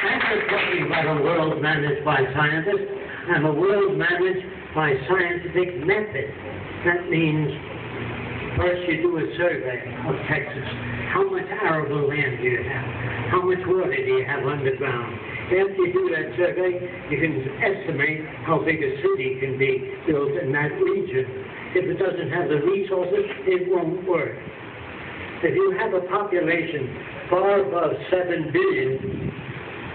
I'm not talking about a world managed by scientists. I'm a world managed by scientific method. That means first you do a survey of Texas. How much arable land do you have? How much water do you have underground? After you do that survey, you can estimate how big a city can be built in that region. If it doesn't have the resources, it won't work. If you have a population far above 7 billion,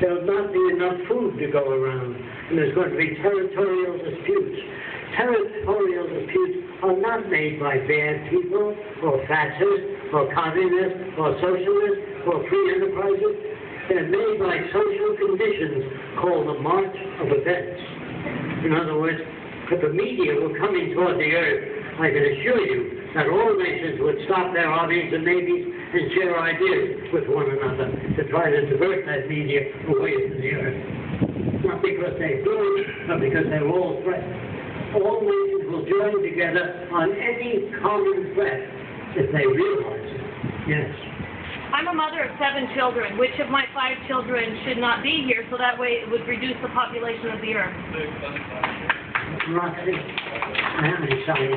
there'll not be enough food to go around, and there's going to be territorial disputes. Territorial disputes are not made by bad people, or fascists, or communists, or socialists, or free enterprises. They're made by social conditions called the march of events. In other words, if the media were coming toward the earth, I can assure you that all nations would stop their armies and navies and share ideas with one another to try to divert that media away from the earth. Not because they do it, but because they're all threatened. All nations will join together on any common threat if they realize it. Yes. I'm a mother of 7 children. Which of my 5 children should not be here so that way it would reduce the population of the earth? Roxy, I'm sorry.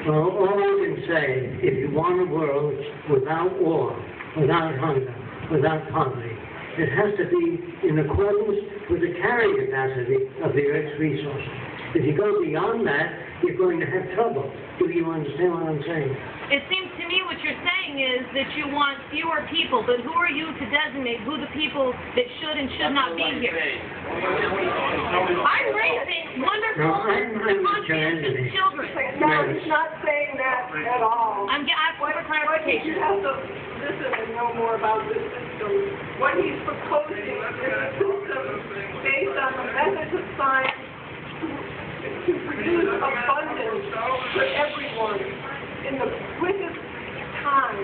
Well, all I can say, if you want a world without war, without hunger, without poverty, it has to be in accordance with the carrying capacity of the Earth's resources. If you go beyond that, you're going to have trouble. Do you understand what I'm saying? It seems to me what you're saying is that you want fewer people, but who are you to designate who the people that should and should not be here? I'm raising wonderful, conscientious children. No, he's not saying that at all. I'm asking for clarification. You have to listen and know more about this system. What he's proposing is a system based on the methods of science to produce abundance for everyone in the quickest time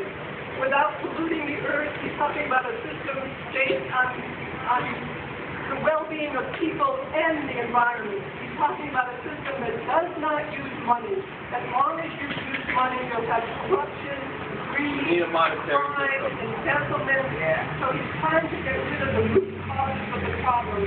without polluting the earth. He's talking about a system based on the well-being of people and the environment. He's talking about a system that does not use money. As long as you use money, you'll have corruption, greed, crime, embezzlement. So he's trying to get rid of the root causes of the problem.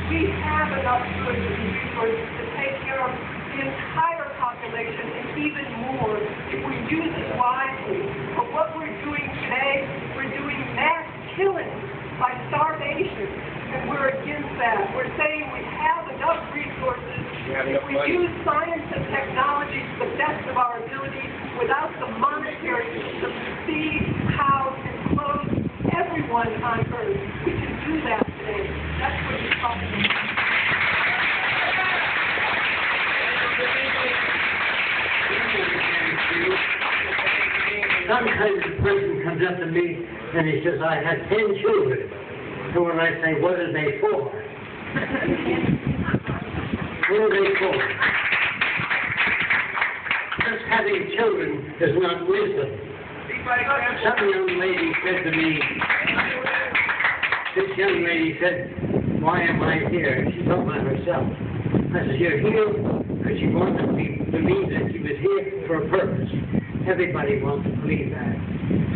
We have enough goods and resources to take care of the entire population and even more if we use it wisely. But what we're doing today, we're doing mass killing by starvation, and we're against that. We're saying we have enough resources. If we use science and technology to the best of our ability without the monetary to feed, house, and clothe everyone on earth, we can do that today. That's what he's talking about. Sometimes a person comes up to me and he says, I have 10 children. And when I say, what are they for? What are they for? Just having children is not wisdom. Some young lady said to me, this young lady said, why am I here? She told me herself. I said, you're here because you want to believe that she was here for a purpose. Everybody wants to believe that.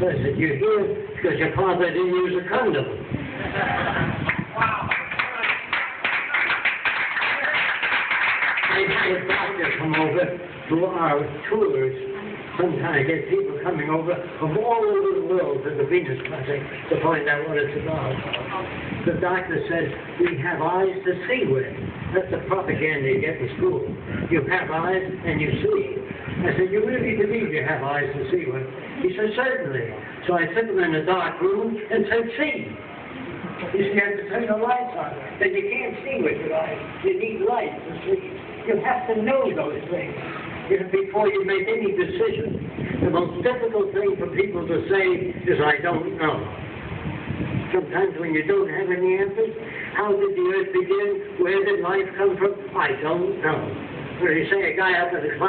So I said, you're here because your father didn't use a condom. I had a doctor come over to our tours. Sometimes I get people coming over from all over the world to the Venus Project to find out what it's about. The doctor said, we have eyes to see with. That's the propaganda you get in school. You have eyes and you see. I said, you really believe you have eyes to see with? He said, certainly. So I took him in a dark room and said, see. You see, you have to turn the lights on. Then you can't see with your eyes. You need light to see. You have to know those things before you make any decision. The most difficult thing for people to say is, I don't know. Sometimes when you don't have any answers, how did the earth begin? Where did life come from? I don't know. When you say a guy up at the cloud,